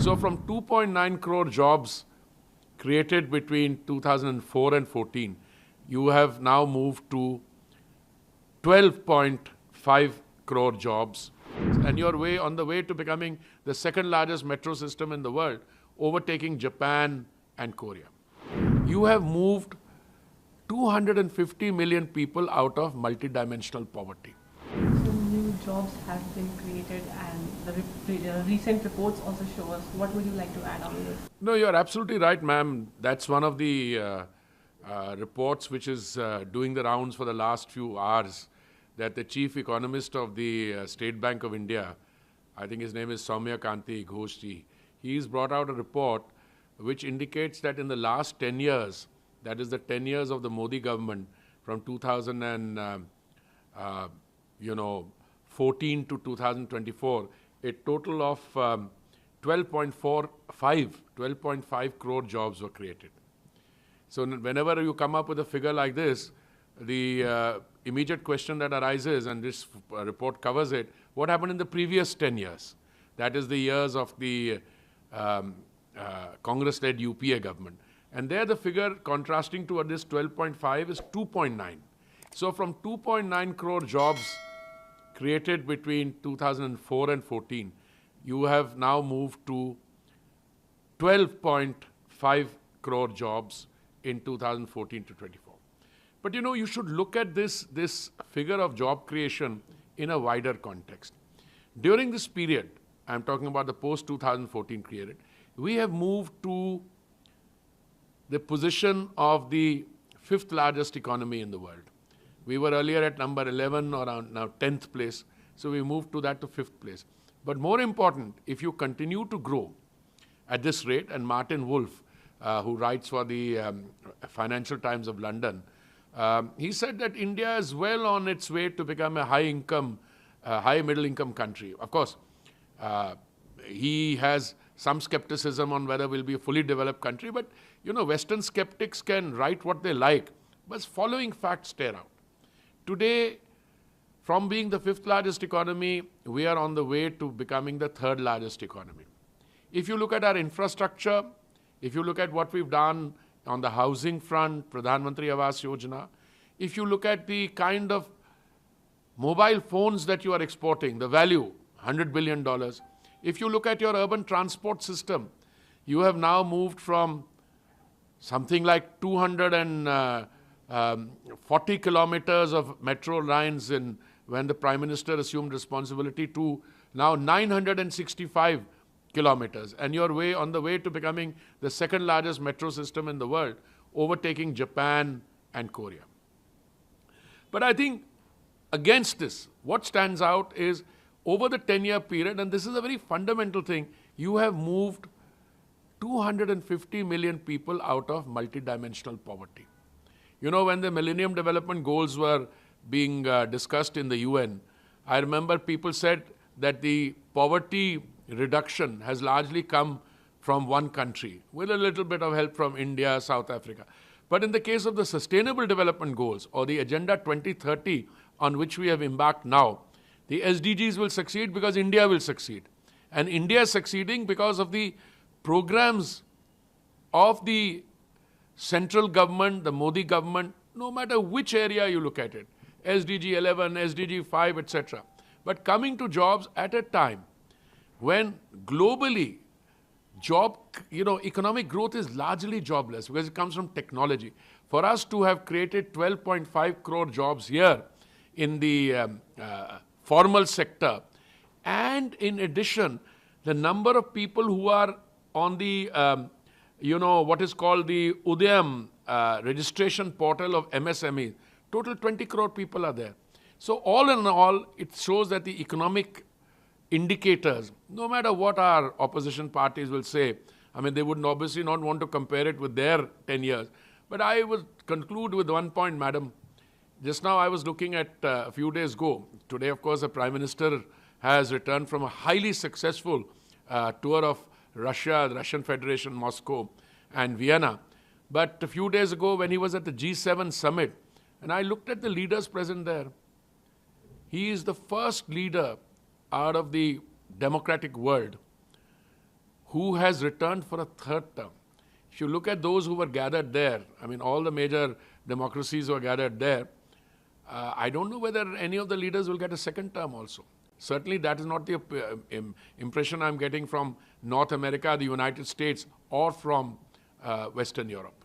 So from 2.9 crore jobs created between 2004 and 14, you have now moved to 12.5 crore jobs, and you're on the way to becoming the second largest metro system in the world, overtaking Japan and Korea. You have moved 250 million people out of multidimensional poverty. So new jobs have been created, and the recent reports also show us. What would you like to add on this? No, you're absolutely right, ma'am. That's one of the reports which is doing the rounds for the last few hours, that the chief economist of the State Bank of India, I think his name is Soumya Kanti Ghosh, he's brought out a report which indicates that in the last 10 years, that is the 10 years of the Modi government from 2014 to 2024, a total of 12.5 crore jobs were created. So whenever you come up with a figure like this, the immediate question that arises, and this report covers it, what happened in the previous 10 years? That is the years of the Congress-led UPA government. And there the figure contrasting to this 12.5 is 2.9. So from 2.9 crore jobs created between 2004 and 14, you have now moved to 12.5 crore jobs in 2014 to 24. But you should look at this figure of job creation in a wider context. During this period, I'm talking about the post-2014 period, we have moved to the position of the 5th largest economy in the world. We were earlier at number 11 or now 10th place, so we moved to that to 5th place. But more important, if you continue to grow at this rate, and Martin Wolf, who writes for the Financial Times of London, he said that India is well on its way to become a high middle income country. Of course, he has some skepticism on whether we'll be a fully developed country, but Western skeptics can write what they like, but following facts stare out. Today, from being the 5th largest economy, we are on the way to becoming the 3rd largest economy. If you look at our infrastructure, if you look at what we've done on the housing front, Pradhan Mantri Awas Yojana, if you look at the kind of mobile phones that you are exporting, the value, $100 billion. If you look at your urban transport system, you have now moved from something like 240 kilometers of metro lines when the Prime Minister assumed responsibility to now 965 kilometers. And you're on the way to becoming the second largest metro system in the world, overtaking Japan and Korea. But I think against this, what stands out is over the 10-year period, and this is a very fundamental thing, you have moved 250 million people out of multidimensional poverty. When the Millennium Development Goals were being discussed in the UN, I remember people said that the poverty reduction has largely come from one country, with a little bit of help from India, South Africa. But in the case of the Sustainable Development Goals, or the Agenda 2030, on which we have embarked now, the SDGs will succeed because India will succeed. And India is succeeding because of the programs of the central government, the Modi government, no matter which area you look at it, SDG 11, SDG 5, etc. But coming to jobs at a time when globally economic growth is largely jobless because it comes from technology. For us to have created 12.5 crore jobs here in the formal sector, and in addition, the number of people who are on the, what is called the Udyam registration portal of MSME, total 20 crore people are there. So all in all, it shows that the economic indicators, no matter what our opposition parties will say, they would obviously not want to compare it with their 10 years. But I would conclude with one point, madam. Just now I was looking at a few days ago. Today, of course, the Prime Minister has returned from a highly successful tour of Russia, the Russian Federation, Moscow, and Vienna. But a few days ago, when he was at the G7 summit, and I looked at the leaders present there, he is the first leader out of the democratic world who has returned for a third term. If you look at those who were gathered there, I mean, all the major democracies were gathered there, I don't know whether any of the leaders will get a second term also. Certainly, that is not the impression I'm getting from North America, the United States, or from Western Europe.